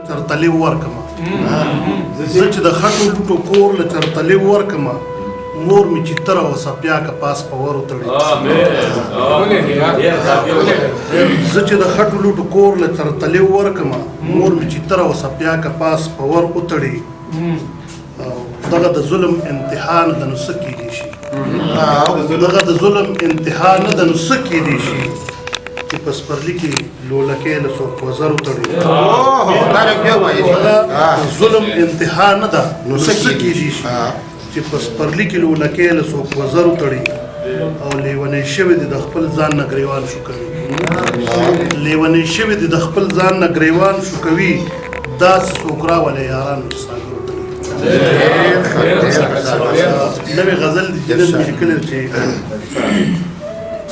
چرتلی ورکما زه چې د خټو لوټو کور له چرتلی ورکما مور می چې تر او سپیا کا پاس پور وتړي زه چې د خټو لوټو کور له چرتلی ورکما مور می چې تر او سپیا کا پاس پور وتړي دغه د ظلم امتحان د نسکی دي شي دغه د ظلم امتحان د نسکی دي شي چې پس پرلی کې لولکې له څو وزر وتړي ظلم امتحان نه ده نو سکی دي شي چې پس پرلی کې لولکې له څو وزر وتړي او لیونی شوی د خپل ځان نه ګریوان شو کوي لیونی شوی د خپل ځان نه ګریوان شو کوي دا سوکرا ولې یاران ساګر نوې غزل دي چې لیکل چې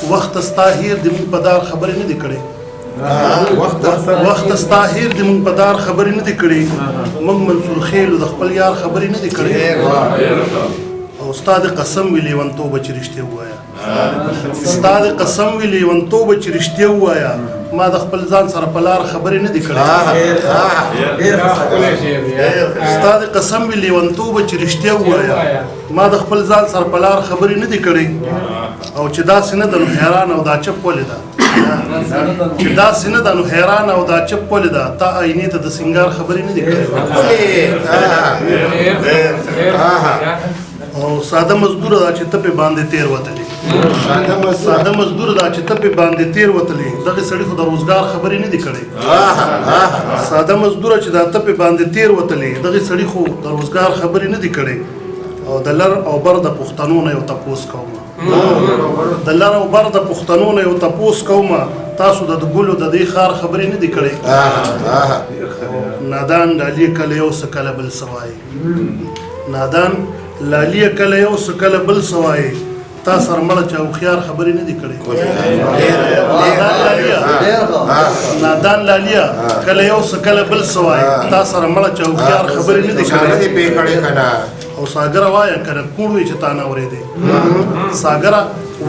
وخت استاهیر د مون په دار خبرې نه دی کړې وخت استاهیر د مون په دار خبرې نه دی کړې موږ منصور خیل د خپل یار خبرې نه دی کړې او استاد قسم ویلې ونتوبه چې رښتیا وایا استاد قسم ویلې ونتوبه چې رښتیا وایا ما د خپل ځان سره په لار خبرې نه دی کړې استاد قسم ویلې ونتوبه چې رښتیا وایا ما د خپل ځان سره په لار خبرې نه دی کړې او چې دا سینه د نو حیران او دا چپ ولې ده چې دا سینه د نو حیران او دا چپ ولې ده تا آینې ته د سنگار خبرې نه دی کړې او ساده مزدور دا چې ته په باندې تیر وتلی ساده مزدور دا چې ته په باندې تیر وتلی دغه سړي خو د روزګار خبرې نه دی کړې ساده مزدور چې دا ته په باندې تیر وتلی دغه سړي خو د روزګار خبرې نه دی کړې او د لر او بر د پښتنو نه یو تپوس کوم د لر او بر د پښتنو نه یو تپوس کوم تاسو د ګلو د دې خار خبرې نه دی کړې نادان لالی کله یو سکله بل سوای نادان لالی کله یو سکله بل سوای تا سره مړه چا خيار خبرې نه دی کړې نادان لالیا کله یو سکله بل سوای تا سره مړه چا خيار خبرې نه دی کړې او ساګره وای کنه کوړوي چې تا نه اورېدې ساګره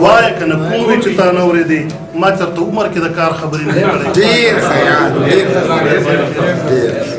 وای کنه کوړوي چې تا نه اورېدې ما چرته عمر کې د کار خبرې نه کړې ډېر خیال ډېر